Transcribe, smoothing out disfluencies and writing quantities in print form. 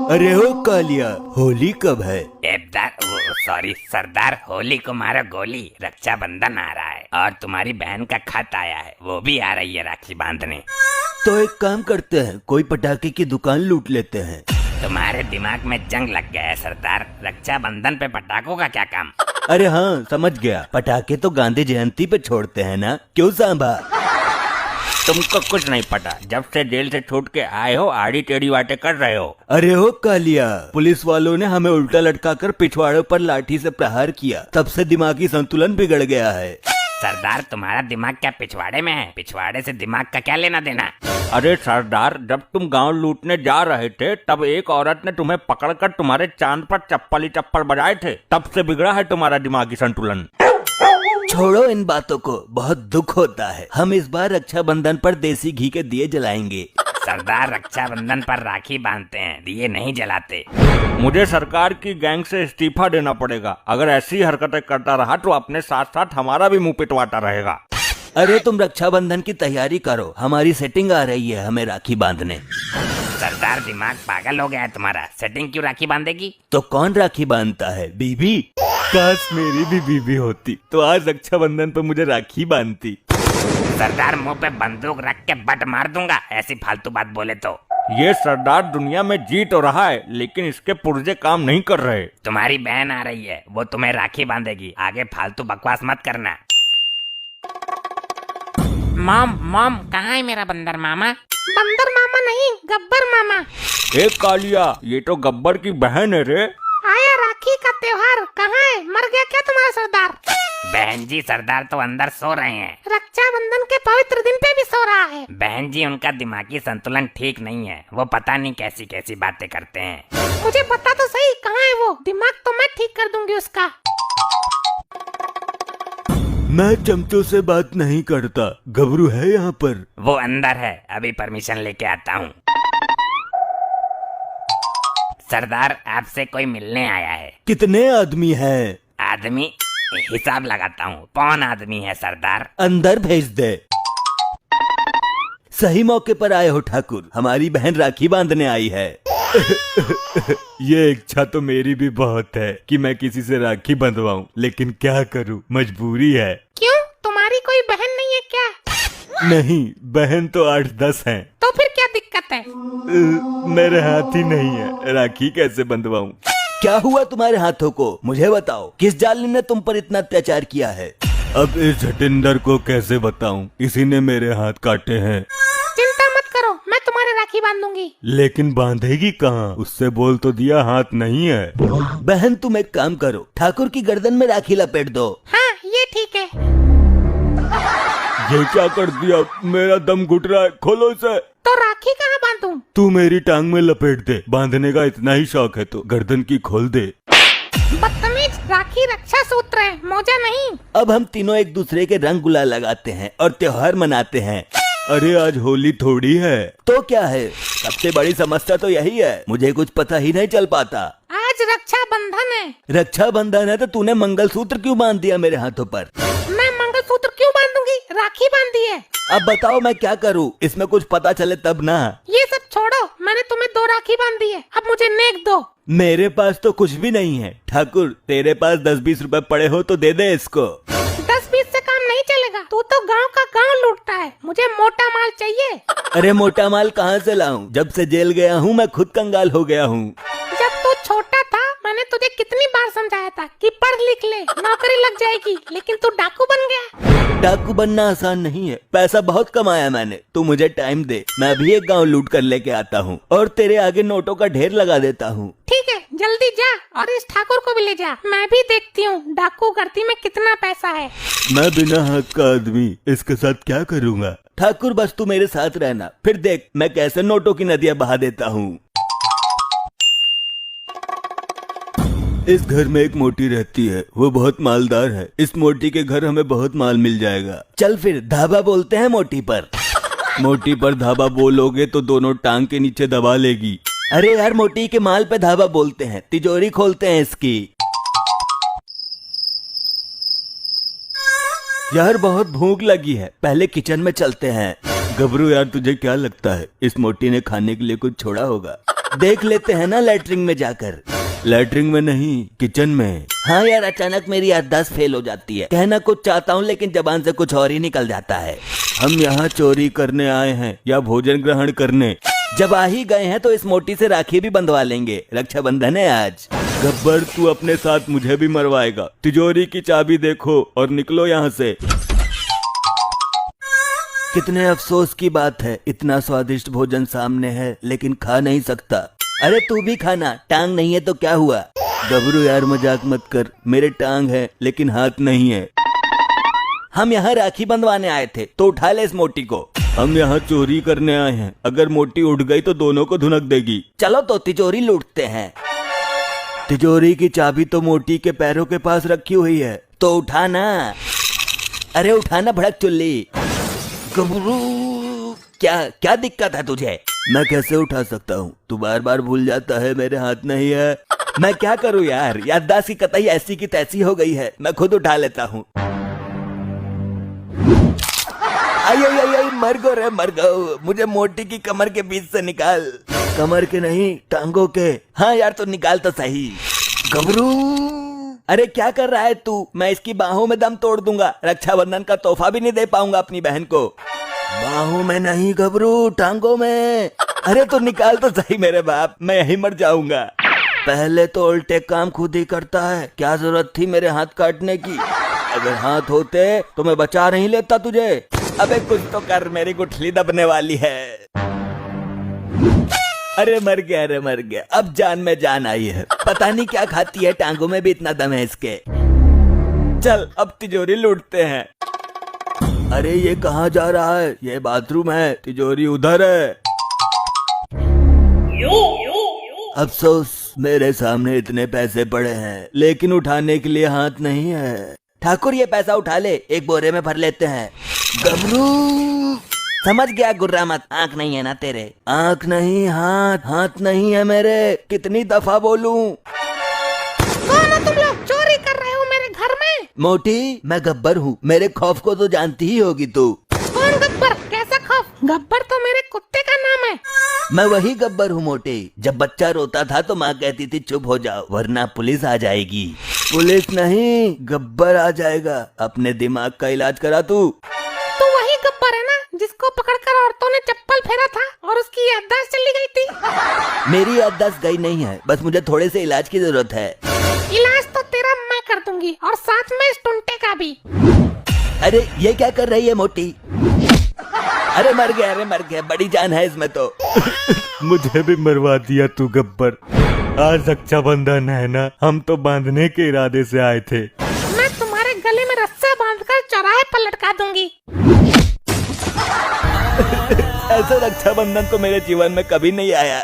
अरे हो कालिया, होली कब है? सॉरी सरदार, होली को मारो गोली। रक्षाबंधन आ रहा है और तुम्हारी बहन का खत आया है, वो भी आ रही है राखी बांधने। तो एक काम करते हैं, कोई पटाखे की दुकान लूट लेते हैं। तुम्हारे दिमाग में जंग लग गया है सरदार, रक्षाबंधन पे पटाखों का क्या काम? अरे हाँ, समझ गया, पटाखे तो गांधी जयंती पे छोड़ते हैं ना, क्यों सांभा? तुमको कुछ नहीं पता, जब से जेल से छूट के आए हो आड़ी टेढ़ी बातें कर रहे हो। अरे हो कालिया, पुलिस वालों ने हमें उल्टा लटकाकर पिछवाड़ों पर लाठी से प्रहार किया, तब से दिमागी संतुलन बिगड़ गया है। सरदार तुम्हारा दिमाग क्या पिछवाड़े में है? पिछवाड़े से दिमाग का क्या लेना देना? अरे सरदार, जब तुम गांव लूटने जा रहे थे तब एक औरत ने तुम्हें पकड़कर तुम्हारे चांद पर चप्पल ही चप्पल बजाए थे, तब से बिगड़ा है तुम्हारा दिमागी संतुलन। छोड़ो इन बातों को, बहुत दुख होता है। हम इस बार रक्षाबंधन पर देसी घी के दिए जलाएंगे। सरदार रक्षाबंधन पर राखी बांधते हैं, दिए नहीं जलाते। मुझे सरकार की गैंग से इस्तीफा देना पड़ेगा। अगर ऐसी हरकतें करता रहा तो अपने साथ साथ हमारा भी मुंह पिटवाता रहेगा। अरे तुम रक्षाबंधन की तैयारी करो, हमारी सेटिंग आ रही है हमें राखी बांधने। सरदार दिमाग पागल हो गया है तुम्हारा, सेटिंग क्यों राखी बांधेगी? तो कौन राखी बांधता है? बीबी। काश मेरी भी बीबी होती तो आज रक्षाबंधन पर मुझे राखी बांधती। सरदार मुंह पे बंदूक रख के बट मार दूंगा ऐसी फालतू बात बोले तो। ये सरदार दुनिया में जी तो रहा है लेकिन इसके पुर्जे काम नहीं कर रहे। तुम्हारी बहन आ रही है, वो तुम्हें राखी बांधेगी, आगे फालतू बकवास मत करना। मॉम मॉम, कहाँ है मेरा बंदर मामा? बंदर मामा नहीं, गब्बर मामा। ए कालिया, ये तो गब्बर की बहन है रे। आया राखी का त्योहार, कहाँ है? मर गया क्या तुम्हारा सरदार? बहन जी, सरदार तो अंदर सो रहे हैं। रक्षाबंधन के पवित्र दिन पे भी सो रहा है। बहन जी, उनका दिमागी संतुलन ठीक नहीं है, वो पता नहीं कैसी कैसी बातें करते हैं। मुझे पता तो सही, कहाँ है वो? दिमाग तो मैं ठीक कर दूंगी उसका। मैं चमचों से बात नहीं करता, गबरू है यहाँ पर। वो अंदर है, अभी परमिशन लेके आता हूँ। सरदार, आपसे कोई मिलने आया है। कितने आदमी हैं? आदमी हिसाब लगाता हूँ, कौन आदमी है सरदार? अंदर भेज दे। सही मौके पर आए हो ठाकुर, हमारी बहन राखी बांधने आई है। ये इच्छा तो मेरी भी बहुत है कि मैं किसी से राखी बंधवाऊं, लेकिन क्या करूं, मजबूरी है। क्यों, तुम्हारी कोई बहन नहीं है क्या? नहीं, बहन तो 8-10 हैं। तो फिर क्या दिक्कत है? मेरे हाथ ही नहीं है, राखी कैसे बंधवाऊं? क्या हुआ तुम्हारे हाथों को, मुझे बताओ। किस जालिम ने तुम पर इतना अत्याचार किया है? अब इस जटिंदर को कैसे बताऊं, इसी ने मेरे हाथ काटे हैं। चिंता मत करो, मैं तुम्हारे राखी बांधूंगी। लेकिन बांधेगी कहाँ? उससे बोल तो दिया, हाथ नहीं है। बहन तुम एक काम करो, ठाकुर की गर्दन में राखी लपेट दो। हाँ, ये ठीक है। ये क्या कर दिया? मेरा दम घुट रहा है, खोलो इसे। तो राखी कहाँ बांधूं? तू मेरी टांग में लपेट दे, बांधने का इतना ही शौक है तो गर्दन की खोल दे। बदतमीज, राखी रक्षा सूत्र है, मोजा नहीं। अब हम तीनों एक दूसरे के रंग गुलाल लगाते हैं और त्योहार मनाते हैं। अरे आज होली थोड़ी है तो क्या है, सबसे बड़ी समस्या तो यही है, मुझे कुछ पता ही नहीं चल पाता। आज रक्षाबंधन है। रक्षाबंधन है तो तूने मंगलसूत्र क्यों बांध दिया मेरे हाथों पर? मैं मंगलसूत्र क्यों बांधूंगी? राखी बांधी है। अब बताओ मैं क्या करूं, इसमें कुछ पता चले तब ना। ये सब छोड़ो, मैंने तुम्हें 2 राखी बांधी है, अब मुझे नेक दो। मेरे पास तो कुछ भी नहीं है ठाकुर, तेरे पास 10-20 रुपए पड़े हो तो दे दे इसको। 10-20 से काम नहीं चलेगा, तू तो गांव का गांव लूटता है, मुझे मोटा माल चाहिए। अरे मोटा माल कहाँ से लाऊं? जब से जेल गया हूँ मैं खुद कंगाल हो गया हूँ। जब तू छोटा था मैंने तुझे कितनी बार समझाया था कि पढ़ लिख ले, नौकरी लग जाएगी, लेकिन तू डाकू बन गया। डाकू बनना आसान नहीं है, पैसा बहुत कमाया मैंने, तू मुझे टाइम दे, मैं अभी एक गांव लूट कर लेके आता हूँ और तेरे आगे नोटों का ढेर लगा देता हूँ। ठीक है, जल्दी जा और इस ठाकुर को भी ले जा, मैं भी देखती हूँ डाकू गर्दी में कितना पैसा है। मैं बिना हाथ का आदमी इसके साथ क्या करूँगा? ठाकुर बस तू मेरे साथ रहना, फिर देख मैं कैसे नोटों की नदियाँ बहा देता हूँ। इस घर में एक मोटी रहती है, वो बहुत मालदार है, इस मोटी के घर हमें बहुत माल मिल जाएगा। चल फिर धाबा बोलते हैं मोटी पर। मोटी पर धाबा बोलोगे तो दोनों टांग के नीचे दबा लेगी। अरे यार, मोटी के माल पे धाबा बोलते हैं, तिजोरी खोलते हैं इसकी। यार बहुत भूख लगी है, पहले किचन में चलते हैं। गबरू यार, तुझे क्या लगता है इस मोटी ने खाने के लिए कुछ छोड़ा होगा? देख लेते हैं ना लैट्रिन में जाकर। लैट्रिन में नहीं, किचन में। हाँ यार, अचानक मेरी याददाश्त फेल हो जाती है। कहना कुछ चाहता हूँ लेकिन जबान से कुछ और ही निकल जाता है। हम यहाँ चोरी करने आए हैं या भोजन ग्रहण करने? जब आ ही गए हैं तो इस मोटी से राखी भी बंधवा लेंगे, रक्षाबंधन है आज। गब्बर, तू अपने साथ मुझे भी मरवाएगा। तिजोरी की चाबी देखो और निकलो यहाँ से। कितने अफसोस की बात है, इतना स्वादिष्ट भोजन सामने है लेकिन खा नहीं सकता। अरे तू भी खाना, टांग नहीं है तो क्या हुआ? गबरू यार मजाक मत कर, मेरे टांग है लेकिन हाथ नहीं है। हम यहाँ राखी बंधवाने आए थे तो उठा ले इस मोटी को। हम यहाँ चोरी करने आए हैं, अगर मोटी उठ गई तो दोनों को धुनक देगी। चलो तो तिजोरी लूटते हैं। तिजोरी की चाबी तो मोटी के पैरों के पास रखी हुई है, तो उठाना। अरे उठाना भड़क चुल्ली। गबरू, क्या क्या दिक्कत है तुझे? मैं कैसे उठा सकता हूँ? तू बार बार भूल जाता है, मेरे हाथ नहीं है। मैं क्या करूँ यार, याददाश्त की कतई ऐसी की तैसी हो गई है, मैं खुद उठा लेता हूँ। आई मर गो रे, मर गो। मुझे मोटी की कमर के बीच से निकाल। कमर के नहीं, टांगों के। हाँ यार, तो निकाल तो सही। गबरू, अरे क्या कर रहा है तू? मैं इसकी बाहों में दम तोड़ दूंगा, रक्षाबंधन का तोहफा भी नहीं दे पाऊंगा अपनी बहन को। बाहों में नहीं गबरू, टांगों में। अरे तो निकाल तो सही मेरे बाप, मैं यही मर जाऊंगा। पहले तो उल्टे काम खुद ही करता है, क्या जरूरत थी मेरे हाथ काटने की? अगर हाथ होते तो मैं बचा नहीं लेता तुझे। अबे कुछ तो कर, मेरी गुठली दबने वाली है। अरे मर गया, अरे मर गया। अब जान में जान आई है, पता नहीं क्या खाती है, टांगों में भी इतना दम है इसके। चल अब तिजोरी लूटते हैं। अरे ये कहाँ जा रहा है? ये बाथरूम है, तिजोरी उधर है। अफसोस, मेरे सामने इतने पैसे पड़े हैं लेकिन उठाने के लिए हाथ नहीं है। ठाकुर ये पैसा उठा ले, एक बोरे में भर लेते हैं। गबरू, समझ गया, गुर्रा मत। आंख नहीं है ना तेरे? आंख नहीं, हाथ। हाथ नहीं है मेरे, कितनी दफा बोलूं? कौन हो तुम लोग? चोरी कर रहे हो मेरे घर में? मोटी, मैं गब्बर हूँ, मेरे खौफ को तो जानती ही होगी तू। कौन गब्बर? कैसा खौफ? गब्बर तो मेरे कुत्ते का नाम है। मैं वही गब्बर हूँ मोटे। जब बच्चा रोता था तो माँ कहती थी चुप हो जाओ वरना पुलिस आ जाएगी। पुलिस नहीं, गब्बर आ जाएगा। अपने दिमाग का इलाज करा तू। तो वही गब्बर है ना जिसको पकड़कर औरतों ने चप्पल फेरा था और उसकी याददाश्त चली गई थी? मेरी याददाश्त गई नहीं है, बस मुझे थोड़े से इलाज की जरूरत है। इलाज तो तेरा मैं कर दूंगी और साथ में इस टुंटे का भी। अरे ये क्या कर रही है मोटी? अरे मर गया, अरे मर गया, बड़ी जान है इसमें तो। मुझे भी मरवा दिया तू गब्बर। आज रक्षाबंधन है ना, हम तो बांधने के इरादे से आए थे। मैं तुम्हारे गले में रस्सा बांधकर चौराहे पर लटका दूंगी। ऐसा रक्षाबंधन तो मेरे जीवन में कभी नहीं आया।